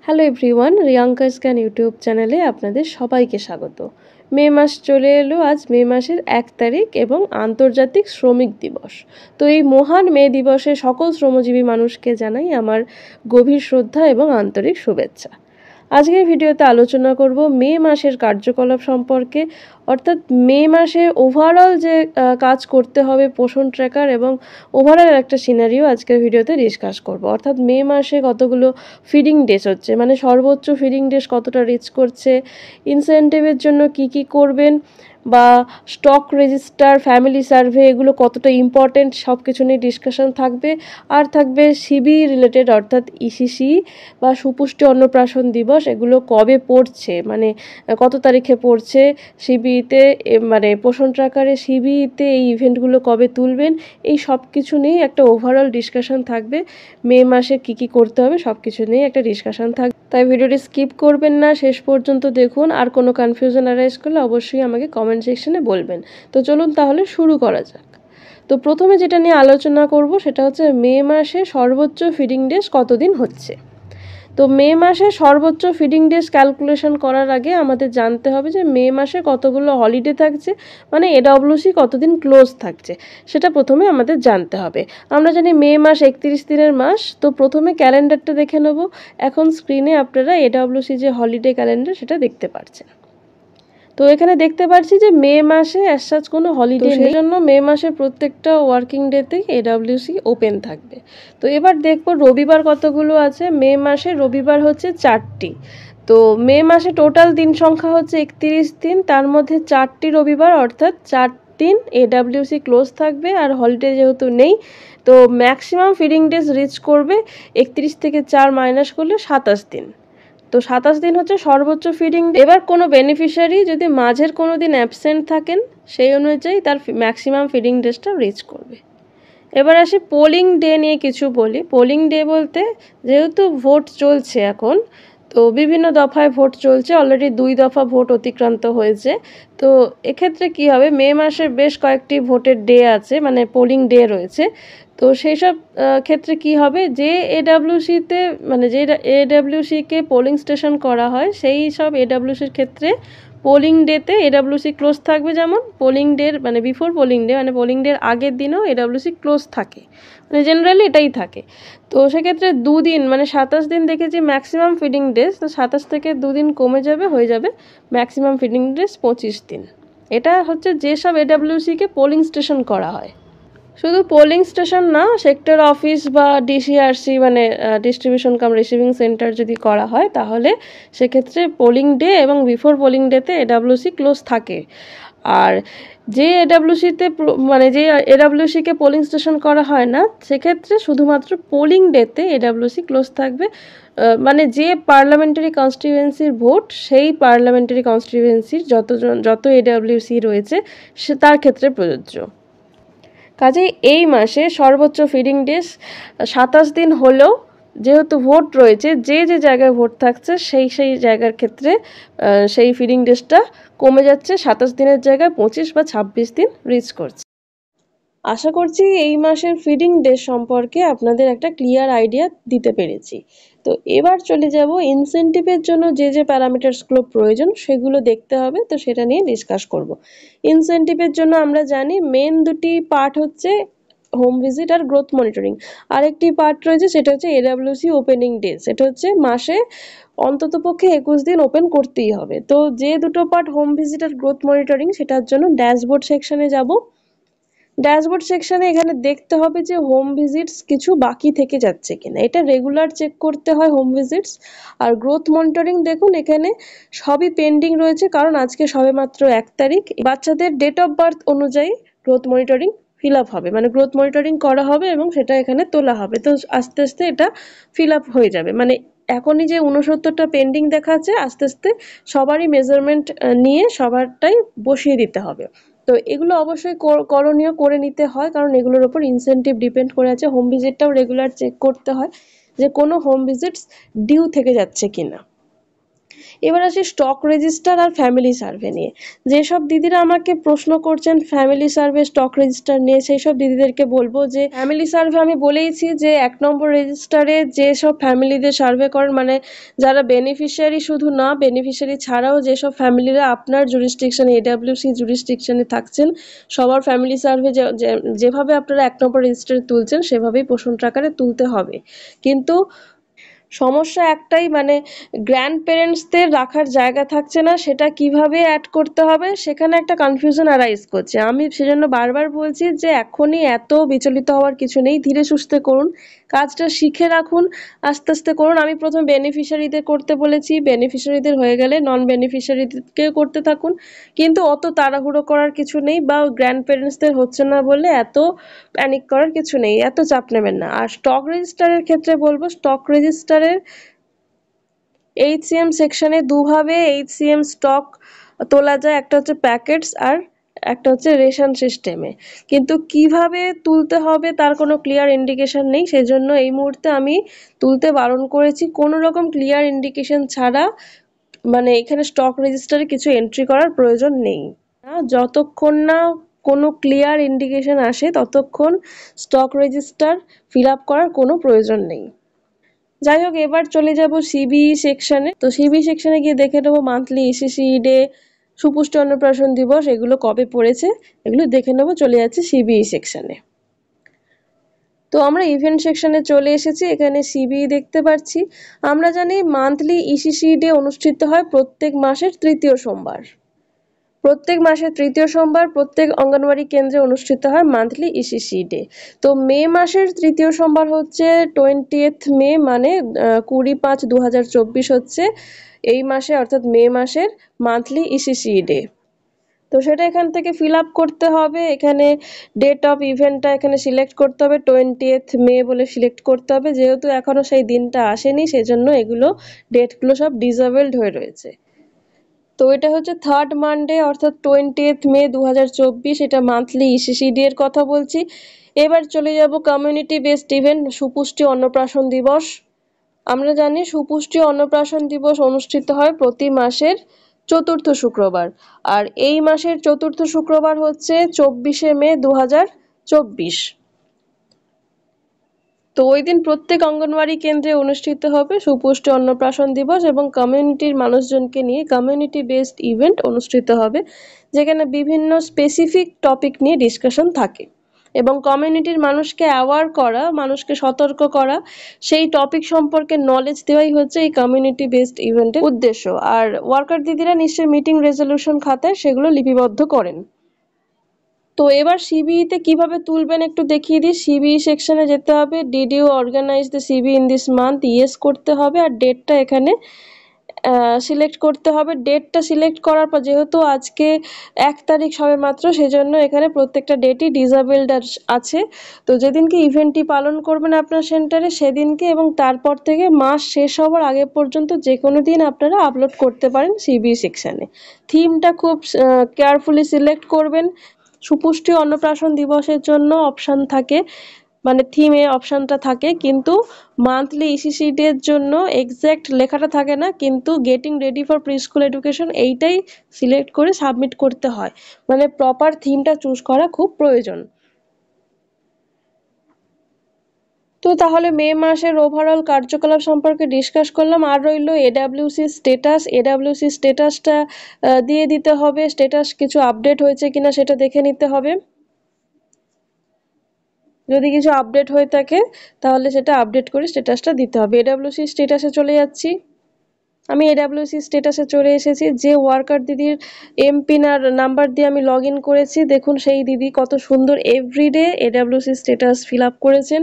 Hello everyone, Riyanka scan YouTube চ্যানেলে আপনাদের সবাইকে স্বাগত। মে মাস চলে এলো, আজ মে মাসের 1 তারিখ এবং আন্তর্জাতিক শ্রমিক দিবস। তো এই মহান মে দিবসে সকল শ্রমজীবী মানুষকে জানাই আমার গভীর শ্রদ্ধা এবং আন্তরিক শুভেচ্ছা। আজকের ভিডিওতে আলোচনা করব মে মাসের কার্যকলাপ সম্পর্কে, অর্থাৎ মে মাসে ওভারঅল যে কাজ করতে হবে পোষণ ট্র্যাকার এবং ওভারঅল একটা সিনারিও আজকের ভিডিওতে ডিসকাস করব। অর্থাৎ মে মাসে কতগুলো ফিডিং ডেজ হচ্ছে, মানে সর্বোচ্চ ফিডিং ডেজ কতটা রিচ করছে, ইনসেন্টিভের জন্য কি করবেন, বা স্টক রেজিস্টার, ফ্যামিলি সার্ভে, এগুলো কতটা ইম্পর্টেন্ট সব কিছু নিয়ে ডিসকাশন থাকবে। আর থাকবে সিবি রিলেটেড, অর্থাৎ ইসিসি বা সুপুষ্টি অন্নপ্রাশন দিবস, এগুলো কবে পড়ছে, মানে কত তারিখে পড়ছে, সিবিতে মানে পোষণ ট্র্যাকারে সিবিতে এই ইভেন্টগুলো কবে তুলবেন, এই সব কিছু নিয়েই একটা ওভারঅল ডিসকাশন থাকবে। মে মাসে কি করতে হবে সব কিছু নিয়ে একটা ডিসকাশন থাকবে, তাই ভিডিওটি স্কিপ করবেন না, শেষ পর্যন্ত দেখুন। আর কোনো কনফিউশন অ্যারাইজ করলে অবশ্যই আমাকে কমেন্ট সেকশনে বলবেন। তো চলুন তাহলে শুরু করা যাক। তো প্রথমে যেটা নিয়ে আলোচনা করব সেটা হচ্ছে মে মাসে সর্বোচ্চ ফিডিং ডেজ কতদিন হচ্ছে। তো মে মাসে সর্বোচ্চ ফিডিং ডেজ ক্যালকুলেশন করার আগে আমাদের জানতে হবে যে মে মাসে কতগুলো হলিডে থাকছে, মানে এডব্লিউসি কতদিন ক্লোজ থাকছে, সেটা প্রথমে আমাদের জানতে হবে। আমরা জানি মে মাস 31 দিনের মাস। তো প্রথমে ক্যালেন্ডারটা দেখে নেব। এখন স্ক্রিনে আপনারা এডব্লিউসি যে হলিডে ক্যালেন্ডার সেটা দেখতে পাচ্ছেন। তো এখানে দেখতে পাচ্ছি যে মে মাসে অ্যাজ কোনো হলিডে নেই, সেজন্য মে মাসের প্রত্যেকটা ওয়ার্কিং ডেতেই এডব্লিউসি ওপেন থাকবে। তো এবার দেখব রবিবার কতগুলো আছে। মে মাসে রবিবার হচ্ছে 4টি। তো মে মাসে টোটাল দিন সংখ্যা হচ্ছে 31 দিন, তার মধ্যে 4টি রবিবার, অর্থাৎ 4 দিন এডব্লিউসি ক্লোজ থাকবে। আর হলিডে যেহেতু নেই, তো ম্যাক্সিমাম ফিডিং ডেজ রিচ করবে 31 থেকে 4 মাইনাস করলে 27 দিন। তো 27 দিন হচ্ছে সর্বোচ্চ ফিডিং। এবার কোনো বেনিফিশিয়ারি যদি মাঝের কোনো দিন অ্যাবসেন্ট থাকেন, সেই অনুযায়ী তার ম্যাক্সিমাম ফিডিং ডেজটা রিচ করবে। এবার আসি পোলিং ডে নিয়ে কিছু বলি। পোলিং ডে বলতে, যেহেতু ভোট চলছে এখন, তো বিভিন্ন দফায় ভোট চলছে, অলরেডি 2 দফা ভোট অতিক্রান্ত হয়েছে। তো এক্ষেত্রে কি হবে, মে মাসে বেশ কয়েকটি ভোটের ডে আছে, মানে পোলিং ডে রয়েছে। তো সেই সব ক্ষেত্রে কি হবে, যে এডব্লিউসিতে মানে যে এডব্লিউসিকে পোলিং স্টেশন করা হয়, সেই সব এডব্লিউসির ক্ষেত্রে পোলিং ডেতে এডব্লিউসি ক্লোজ থাকবে। যেমন পোলিং ডের মানে বিফোর পোলিং ডে, মানে পোলিং ডের আগের দিনও এডব্লিউসি ক্লোজ থাকে, মানে জেনারেলি এটাই থাকে। তো সেক্ষেত্রে 2 দিন মানে 27 দিন দেখেছি ম্যাক্সিমাম ফিডিং ডেজ। তো 27 থেকে 2 দিন কমে যাবে, হয়ে যাবে ম্যাক্সিমাম ফিডিং ডেজ 25 দিন। এটা হচ্ছে যেসব এডব্লিউসিকে পোলিং স্টেশন করা হয়। শুধু পোলিং স্টেশন না, সেক্টর অফিস বা ডিসিআরসি মানে ডিস্ট্রিবিউশন কাম রিসিভিং সেন্টার যদি করা হয়, তাহলে সেক্ষেত্রে পোলিং ডে এবং বিফোর পোলিং ডেতে এডব্লিউসি ক্লোজ থাকে। আর যে এডব্লিউসিতে মানে যে এডব্লিউসিকে পোলিং স্টেশন করা হয় না, সেক্ষেত্রে শুধুমাত্র পোলিং ডেতে এডব্লিউসি ক্লোজ থাকবে। মানে যে পার্লামেন্টারি কনস্টিটিউয়েন্সির ভোট, সেই পার্লামেন্টারি কনস্টিটিউয়েন্সির যত এডব্লিউসি রয়েছে সে তার ক্ষেত্রে প্রযোজ্য। কাজেই এই মাসে সর্বোচ্চ ফিডিং ডেজ 27 দিন হলেও, যেহেতু ভোট রয়েছে, যে জায়গায় ভোট থাকছে সেই জায়গার ক্ষেত্রে সেই ফিডিং ডেজটা কমে যাচ্ছে, 27 দিনের জায়গায় 25 বা 26 দিন রিচ করছে। আশা করছি এই মাসের ফিডিং ডেজ সম্পর্কে আপনাদের একটা ক্লিয়ার আইডিয়া দিতে পেরেছি। তো এবার চলে যাব ইনসেন্টিভের জন্য যে প্যারামিটারসগুলো প্রয়োজন সেগুলো দেখতে হবে, তো সেটা নিয়ে ডিসকাস করব। ইনসেন্টিভের জন্য আমরা জানি মেন দুটি পার্ট হচ্ছে হোম ভিজিট আর গ্রোথ মনিটরিং। আরেকটি পার্ট রয়েছে, সেটা হচ্ছে এডব্লিউসি ওপেনিং ডেজ। এটা হচ্ছে মাসে অন্ততপক্ষে 21 দিন ওপেন করতেই হবে। তো যে দুটো পার্ট হোম ভিজিট আর গ্রোথ মনিটরিং, সেটার জন্য ড্যাশবোর্ড সেকশনে যাব। ড্যাশবোর্ড সেকশনে এখানে দেখতে হবে যে হোম ভিজিটস কিছু বাকি থেকে যাচ্ছে কিনা, এটা রেগুলার চেক করতে হয় হোম ভিজিটস। আর গ্রোথ মনিটরিং দেখুন, এখানে সবই পেন্ডিং রয়েছে, কারণ আজকে সবেমাত্র 1 তারিখ। বাচ্চাদের ডেট অফ বার্থ অনুযায়ী গ্রোথ মনিটরিং ফিল আপ হবে, মানে গ্রোথ মনিটরিং করা হবে এবং সেটা এখানে তোলা হবে। তো আস্তে আস্তে এটা ফিল আপ হয়ে যাবে, মানে এখনই যে 69টা পেন্ডিং দেখাচ্ছে, আস্তে আস্তে সবারই মেজারমেন্ট নিয়ে সবারটাই বসিয়ে দিতে হবে। তো এগুলো অবশ্যই করণীয় করে নিতে হয়, কারণ এগুলোর উপর ইনসেন্টিভ ডিপেন্ড করে আছে। হোম ভিজিটটাও রেগুলার চেক করতে হয় যে কোনো হোম ভিজিটস ডিউ থেকে যাচ্ছে কিনা। এবার আসি স্টক রেজিস্টার আর ফ্যামিলি সার্ভে নিয়ে। যেসব দিদিরা আমাকে প্রশ্ন করছেন ফ্যামিলি সার্ভে স্টক রেজিস্টার নিয়ে, সেই সব দিদিদেরকে বলবো যে ফ্যামিলি সার্ভে আমি বলেইছি যে 1 নম্বর রেজিস্টারে যেসব ফ্যামিলিদের সার্ভে করেন, মানে যারা বেনিফিশিয়ারি শুধু না, বেনিফিশিয়ারি ছাড়াও যেসব ফ্যামিলিরা আপনার জুরিসডিকশনে এডাব্লিউসি জুরিসডিকশনে থাকছেন, সবার ফ্যামিলি সার্ভে যেভাবে আপনারা 1 নম্বর রেজিস্টারে তুলছেন সেভাবেই পোষণ ট্রাকারে তুলতে হবে। কিন্তু সমস্যা একটাই, মানে গ্র্যান্ড পেরেন্টসদের রাখার জায়গা থাকছে না, সেটা কিভাবে অ্যাড করতে হবে সেখানে একটা কনফিউশন অ্যারাইজ করছে। আমি সেজন্য বারবার বলছি যে এখনই এত বিচলিত হওয়ার কিছু নেই, ধীরে সুস্থে করুন, কাজটা শিখে রাখুন, আস্তে আস্তে করুন। আমি প্রথম বেনিফিশিয়ারিদের করতে বলেছি, বেনিফিশিয়ারিদের হয়ে গেলে নন বেনিফিশিয়ারিদেরকেও করতে থাকুন, কিন্তু অত তাড়াহুড়ো করার কিছু নেই, বা গ্র্যান্ড পেরেন্টসদের হচ্ছে না বলে এত প্যানিক করার কিছু নেই, এত চাপ নেবেন না। আর স্টক রেজিস্টারের ক্ষেত্রে বলবো, স্টক রেজিস্টারের এইচসিএম সেকশনে দুভাবে এইচসিএম স্টক তোলা যায়, একটা হচ্ছে প্যাকেটস আর একটা হচ্ছে রেশন সিস্টেমে। কিন্তু কিভাবে তুলতে হবে তার কোনো ক্লিয়ার ইন্ডিকেশন নেই, সেজন্য এই মুহূর্তে আমি তুলতে বারণ করেছি। কোনো রকম ক্লিয়ার ইন্ডিকেশন ছাড়া মানে এখানে স্টক রেজিস্টারে কিছু এন্ট্রি করার প্রয়োজন নেই। যতক্ষণ না কোনো ক্লিয়ার ইন্ডিকেশন আসে ততক্ষণ স্টক রেজিস্টার ফিল আপ করার কোনো প্রয়োজন নেই। যাই হোক, এবার চলে যাব সিবিই সেকশনে। তো সিবিই সেকশনে গিয়ে দেখে নেবো মান্থলি ইসিসি ডে, সুপুষ্টি অন্নপ্রাশন দিবস এগুলো কবে পড়েছে, এগুলো দেখে নেবো। চলে যাচ্ছে সিবিই সেকশনে। তো আমরা ইভেন্ট সেকশনে চলে এসেছি, এখানে সিবিই দেখতে পাচ্ছি। আমরা জানি মান্থলি ইসিসি ডে অনুষ্ঠিত হয় প্রত্যেক মাসের তৃতীয় সোমবার। প্রত্যেক মাসের তৃতীয় সোমবার প্রত্যেক অঙ্গনওয়াড়ি কেন্দ্রে অনুষ্ঠিত হয় মান্থলি ইসিসি ডে। তো মে মাসের তৃতীয় সোমবার হচ্ছে 20th মে, মানে 20/5/2024 হচ্ছে এই মাসে, অর্থাৎ মে মাসের মান্থলি ইসিসি ডে। তো সেটা এখান থেকে ফিল আপ করতে হবে। এখানে ডেট অফ ইভেন্টটা এখানে সিলেক্ট করতে হবে, 20th মে বলে সিলেক্ট করতে হবে। যেহেতু এখনো সেই দিনটা আসেনি সেজন্য এগুলো ডেটগুলো সব ডিসেবলড হয়ে রয়েছে। তো এটা হচ্ছে থার্ড মানডে, অর্থাৎ 20th মে 2024, এটা মান্থলি ইসিসিডি এর কথা বলছি। এবার চলে যাব কমিউনিটি বেসড ইভেন্ট, সুপুষ্টি অন্নপ্রাশন দিবস। আমরা জানি সুপুষ্টি অন্নপ্রাশন দিবস অনুষ্ঠিত হয় প্রতি মাসের চতুর্থ শুক্রবার, আর এই মাসের চতুর্থ শুক্রবার হচ্ছে 24শে মে 2024। তো ওই দিন প্রত্যেক অঙ্গনওয়াড়ি কেন্দ্রে অনুষ্ঠিত হবে সুপুষ্টি অন্নপ্রাশন দিবস, এবং কমিউনিটির মানুষজনকে নিয়ে কমিউনিটি বেসড ইভেন্ট অনুষ্ঠিত হবে, যেখানে বিভিন্ন স্পেসিফিক টপিক নিয়ে ডিসকাশন থাকে এবং কমিউনিটির মানুষকে অ্যাওয়ার করা, মানুষকে সতর্ক করা, সেই টপিক সম্পর্কে নলেজ দেওয়াই হচ্ছে এই কমিউনিটি বেসড ইভেন্টের উদ্দেশ্য। আর ওয়ার্কার দিদিরা নিশ্চয়ই মিটিং রেজলিউশন খাতায় সেগুলো লিপিবদ্ধ করেন। তো এবার সিবিইতে কিভাবে তুলবেন একটু দেখিয়ে দিই। সিবিই সেকশনে যেতে হবে, did you organise the CBE in this month, yes করতে হবে, আর ডেটটা এখানে সিলেক্ট করতে হবে। ডেটটা সিলেক্ট করার পর যেহেতু আজকে 1 তারিখ সবে মাত্র, সেজন্য এখানে প্রত্যেকটা ডেটই ডিসেবলড আছে। তো যেদিনকে ইভেন্টটি পালন করবেন আপনার সেন্টারে সেদিনকে এবং তারপর থেকে মাস শেষ হওয়ার আগে পর্যন্ত যে কোনো দিন আপনারা আপলোড করতে পারেন সিবিই সেকশনে। থিমটা খুব কেয়ারফুলি সিলেক্ট করবেন। সুপুষ্টি অন্নপ্রাশন দিবসের জন্য অপশান থাকে, মানে থিমে অপশানটা থাকে, কিন্তু মান্থলি ইসিসি ডের জন্য এক্স্যাক্ট লেখাটা থাকে না, কিন্তু getting ready for pre school education এইটাই সিলেক্ট করে সাবমিট করতে হয়, মানে প্রপার থিমটা চুজ করা খুব প্রয়োজন। তো তাহলে মে মাসের ওভারঅল কার্যকলাপ সম্পর্কে ডিসকাস করলাম। আর রইল এডাব্লিউসি স্টেটাস। এডাব্লিউসি স্টেটাসটা দিয়ে দিতে হবে, স্টেটাস কিছু আপডেট হয়েছে কিনা সেটা দেখে নিতে হবে। যদি কিছু আপডেট হয়ে থাকে তাহলে সেটা আপডেট করে স্ট্যাটাসটা দিতে হবে। এডাব্লিউসি স্ট্যাটাসে চলে যাচ্ছি। আমি এডাব্লিউসি স্ট্যাটাসে চলে এসেছি। যে ওয়ার্কার দিদির এমপিন আর নাম্বার দিয়ে আমি লগ ইন করেছি, দেখুন সেই দিদি কত সুন্দর everyday AWC status fill up করেছেন।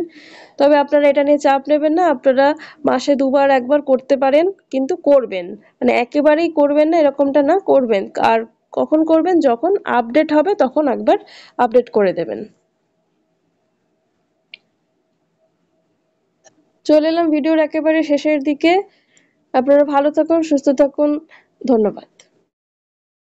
তবে আপনারা এটা নিয়ে চাপ নেবেন না, আপনারা মাসে 2বার 1বার করতে পারেন, কিন্তু করবেন, মানে একেবারেই করবেন না এরকমটা না, করবেন। আর কখন করবেন? যখন আপডেট হবে তখন একবার আপডেট করে দেবেন। চলে এলাম ভিডিওর একেবারে শেষের দিকে। আপনারা ভালো থাকুন, সুস্থ থাকুন, ধন্যবাদ।